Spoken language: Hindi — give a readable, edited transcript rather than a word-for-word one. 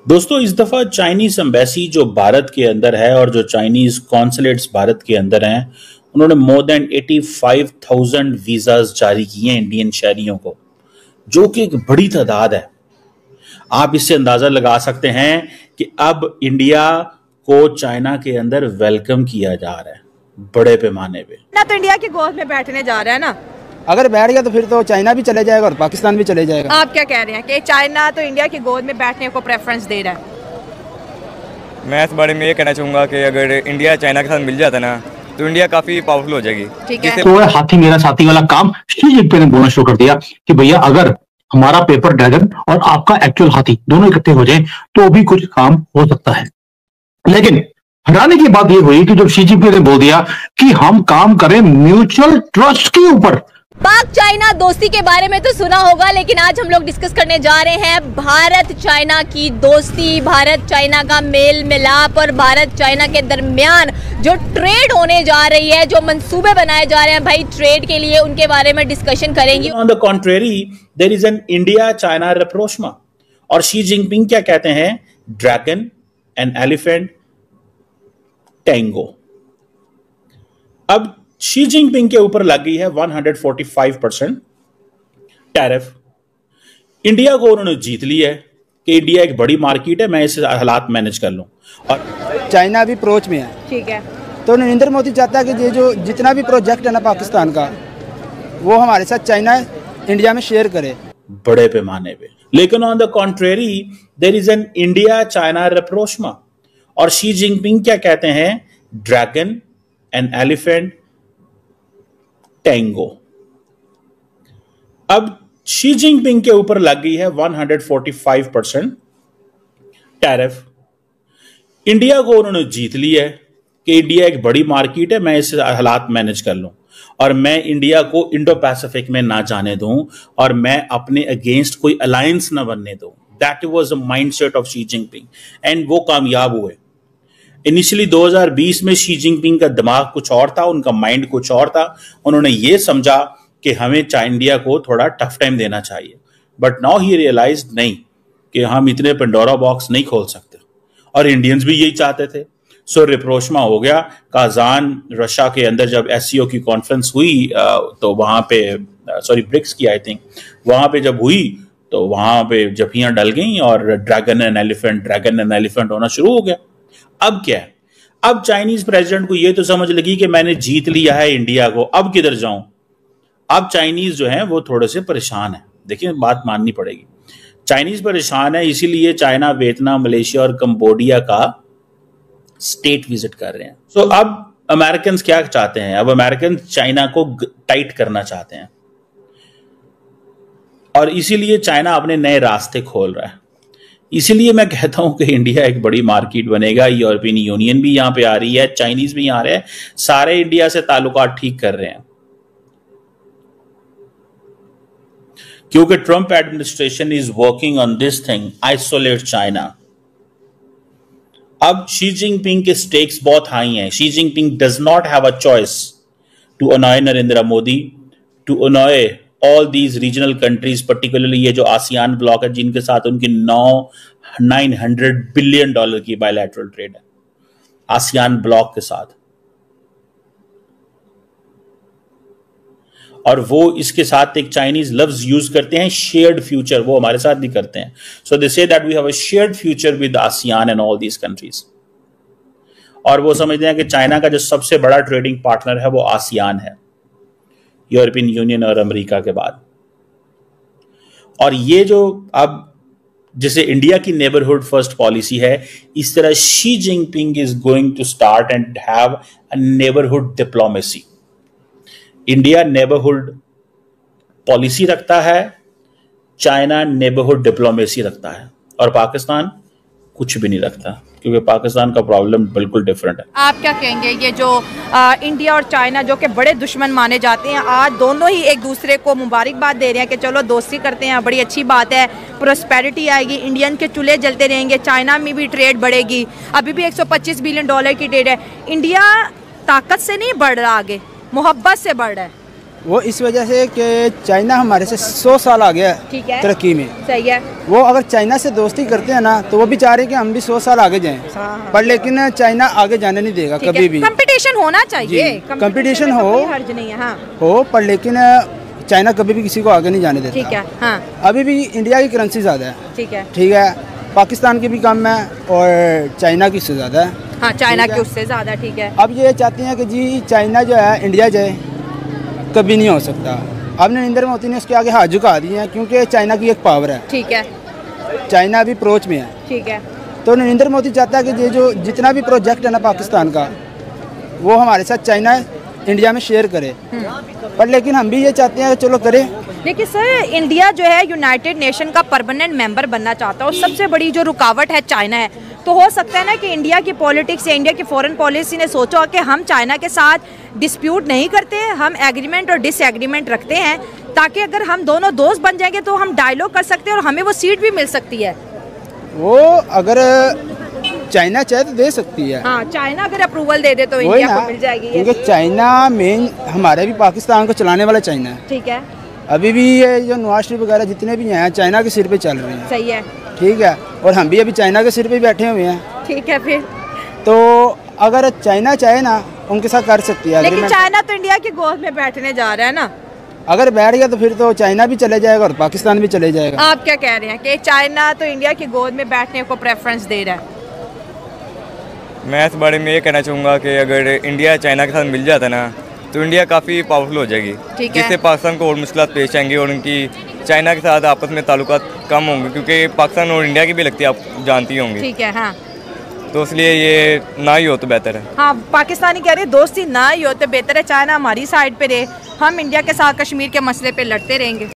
दोस्तों, इस दफा चाइनीज एम्बेसी जो भारत के अंदर है और जो चाइनीज कॉन्सुलेट्स भारत के अंदर हैं, उन्होंने मोर देन 85,000 वीजाज जारी किए हैं इंडियन शहरियों को, जो कि एक बड़ी तादाद है। आप इससे अंदाजा लगा सकते हैं कि अब इंडिया को चाइना के अंदर वेलकम किया जा रहा है बड़े पैमाने पे। ना तो इंडिया की गोद में बैठने जा रहा है ना, अगर बैठ गया तो फिर तो चाइना भी चले जाएगा और पाकिस्तान भी चले जाएगा। आप क्या कह रहे हैं कि चाइना तो इंडिया की गोद में बैठने को प्रेफरेंस दे रहा है? मैं इस बारे में ये कहना चाहूँगा कि अगर इंडिया चाइना के साथ मिल जाता ना तो इंडिया काफी पावरफुल हो जाएगी। ठीक है। तो हाथी मेरा साथी वाला काम शी जिनपिंग ने बोलना शुरू कर दिया कि भैया अगर हमारा पेपर ड्रैगन और आपका एक्चुअल हाथी दोनों इकट्ठे हो जाएं तो भी कुछ काम हो सकता है। लेकिन हैरानी की बात यह हुई कि जब शी जिनपिंग ने बोल दिया कि हम काम करें म्यूचुअल ट्रस्ट के ऊपर। पाक चाइना दोस्ती के बारे में तो सुना होगा, लेकिन आज हम लोग डिस्कस करने जा रहे हैं भारत चाइना की दोस्ती, भारत चाइना का मेल मिलाप और भारत चाइना के दरमियान जो ट्रेड होने जा रही है, जो मंसूबे बनाए जा रहे हैं भाई ट्रेड के लिए, उनके बारे में डिस्कशन करेंगे। On the contrary there is an India China rapprochement, और शी जिनपिंग क्या कहते हैं? Dragon and elephant tango. अब शी जिनपिंग के ऊपर लग गई है 145% टैरिफ। इंडिया को उन्होंने जीत लिया है कि इंडिया एक बड़ी मार्केट है, मैं इस हालात मैनेज कर लूं। और चाइना भी अप्रोच में है, ठीक है, तो नरेंद्र मोदी चाहता है कि ये जो जितना भी प्रोजेक्ट है ना पाकिस्तान का, वो हमारे साथ चाइना इंडिया में शेयर करे बड़े पैमाने पे। लेकिन on the contrary there is an India China rapprochement, और शी जिनपिंग क्या कहते हैं? Dragon and elephant tango. अब शी जिनपिंग के ऊपर लग गई है 145% टैरिफ। इंडिया को उन्होंने जीत लिया है कि इंडिया एक बड़ी मार्केट है, मैं इस हालात मैनेज कर लूं, और मैं इंडिया को इंडो पैसिफिक में ना जाने दूं, और मैं अपने अगेंस्ट कोई अलायंस ना बनने दूं। That was the mindset of Xi Jinping, and वो कामयाब हुए। इनिशियली 2020 में शी जिनपिंग का दिमाग कुछ और था, उनका माइंड कुछ और था। उन्होंने ये समझा कि हमें इंडिया को थोड़ा टफ टाइम देना चाहिए, बट नाउ ही रियलाइज्ड नहीं कि हम इतने पेंडोरा बॉक्स नहीं खोल सकते, और इंडियंस भी यही चाहते थे। सो रिप्रोचमा हो गया। काजान रशिया के अंदर जब एससीओ की कॉन्फ्रेंस हुई तो वहां पे ब्रिक्स की आई थिंक, वहां पे जब हुई तो वहां पे जफियां डल गई और ड्रैगन एंड एलिफेंट होना शुरू हो गया। अब क्या है? अब चाइनीज प्रेसिडेंट को यह तो समझ लगी कि मैंने जीत लिया है इंडिया को, अब किधर जाऊं? अब चाइनीज जो है वो थोड़े से परेशान है। देखिए, बात माननी पड़ेगी, चाइनीज परेशान है, इसीलिए चाइना, वियतनाम, मलेशिया और कंबोडिया का स्टेट विजिट कर रहे हैं। सो अब अमेरिकन क्या चाहते हैं? अब अमेरिकन चाइना को टाइट करना चाहते हैं, और इसीलिए चाइना अपने नए रास्ते खोल रहा है। इसीलिए मैं कहता हूं कि इंडिया एक बड़ी मार्केट बनेगा। यूरोपियन यूनियन भी यहां पे आ रही है, चाइनीज भी आ रहे हैं, सारे इंडिया से ताल्लुकात ठीक कर रहे हैं, क्योंकि Trump administration is working on this thing, isolate China. अब शी जिनपिंग के स्टेक्स बहुत हाई हैं। Xi Jinping does not have a choice to annoy Narendra Modi, to annoy all these regional countries, particularly ये जो आसियान ब्लॉक है, जिनके साथ उनकी 900 बिलियन डॉलर की बायलैटरल ट्रेड है आसियान ब्लॉक के साथ। और वो इसके साथ एक चाइनीज लफ्ज यूज करते हैं, शेयर्ड फ्यूचर, वो हमारे साथ भी करते हैं। So they say that we have a shared future with ASEAN and all these countries. और वो समझते हैं कि चाइना का जो सबसे बड़ा ट्रेडिंग पार्टनर है वो आसियान है, यूरोपियन यूनियन और अमेरिका के बाद। और ये जो अब जैसे इंडिया की नेबरहुड फर्स्ट पॉलिसी है, इस तरह Xi Jinping is going to start and have a neighbourhood diplomacy. India neighbourhood policy रखता है, चाइना नेबरहुड डिप्लोमेसी रखता है, और पाकिस्तान कुछ भी नहीं रखता, क्योंकि पाकिस्तान का प्रॉब्लम बिल्कुल डिफरेंट है। आप क्या कहेंगे, ये जो इंडिया और चाइना जो कि बड़े दुश्मन माने जाते हैं, आज दोनों ही एक दूसरे को मुबारकबाद दे रहे हैं कि चलो दोस्ती करते हैं, बड़ी अच्छी बात है, प्रोस्पेरिटी आएगी, इंडियन के चूल्हे जलते रहेंगे, चाइना में भी ट्रेड बढ़ेगी। अभी भी 125 बिलियन डॉलर की ट्रेड है। इंडिया ताकत से नहीं बढ़ रहा, आगे मोहब्बत से बढ़ रहा है। वो इस वजह से कि चाइना हमारे से 100 साल आ गया ठीक है, तरक्की में। सही है। वो अगर चाइना से दोस्ती करते हैं ना तो वो भी चाह रहे हैं कि हम भी 100 साल आगे जाएं, पर लेकिन चाइना आगे जाने नहीं देगा कभी भी। कंपटीशन होना चाहिए, कंपटीशन हो, हर्ज नहीं है। हाँ। हो, पर लेकिन चाइना कभी भी किसी को आगे नहीं जाने देता। ठीक है। हाँ। अभी भी इंडिया की करेंसी ज़्यादा है। ठीक है। ठीक है, पाकिस्तान की भी कम है और चाइना की उससे ज़्यादा है। हाँ, चाइना की उससे ज़्यादा। ठीक है। अब ये चाहते हैं कि जी चाइना जो है इंडिया जाए, कभी नहीं हो सकता। अब नरेंद्र मोदी ने उसके आगे हाथ झुका दिए हैं क्योंकि चाइना की एक पावर है। ठीक है। चाइना अभी अप्रोच में है। ठीक है। तो नरेंद्र मोदी चाहता है कि ये जो जितना भी प्रोजेक्ट है ना पाकिस्तान का, वो हमारे साथ चाइना इंडिया में शेयर करे। पर लेकिन हम भी ये चाहते हैं कि चलो करें। लेकिन सर, इंडिया जो है यूनाइटेड नेशन का परमानेंट मेंबर बनना चाहता है और सबसे बड़ी जो रुकावट है चाइना है। तो हो सकता है ना कि इंडिया की पॉलिटिक्स या इंडिया की फॉरेन पॉलिसी ने सोचा कि हम चाइना के साथ डिस्प्यूट नहीं करते हैं, हम एग्रीमेंट और डिसएग्रीमेंट रखते हैं, ताकि अगर हम दोनों दोस्त बन जाएंगे तो हम डायलॉग कर सकते हैं और हमें वो सीट भी मिल सकती है। वो अगर चाइना चाहे तो दे सकती है। हाँ, चाइना अगर अप्रूवल दे दे तो इंडिया को मिल जाएगी। क्योंकि चाइना मेन हमारे भी पाकिस्तान को चलाने वाला चाइना है। ठीक है। अभी भी ये जो नवाज शरीफ वगैरह जितने भी हैं चाइना के सिर पे चल रहे हैं। सही है। ठीक है, और हम भी अभी चाइना के सिर पे बैठे हुए हैं। ठीक है। फिर तो अगर चाइना चाहे ना उनके साथ कर सकती है। लेकिन चाइना तो इंडिया की गोद में बैठने जा रहा है ना। अगर बैठ गया तो फिर तो चाइना भी चले जाएगा और पाकिस्तान भी चले जाएगा। आप क्या कह रहे हैं कि चाइना तो इंडिया की गोद में बैठने को प्रेफरेंस दे रहा है? मैं इस बारे में ये कहना चाहूँगा कि अगर इंडिया चाइना के साथ मिल जाता ना तो इंडिया काफ़ी पावरफुल हो जाएगी, जिससे पाकिस्तान को और मुश्किल पेश आएंगी और उनकी चाइना के साथ आपस में ताल्लुकात कम होंगे, क्योंकि पाकिस्तान और इंडिया की भी लगती है, आप जानती होंगी। ठीक है। हाँ। तो इसलिए ये ना ही हो तो बेहतर है। हाँ, पाकिस्तानी कह रहे दोस्ती ना ही हो तो बेहतर है, चाइना हमारी साइड पे रहे, हम इंडिया के साथ कश्मीर के मसले पे लड़ते रहेंगे।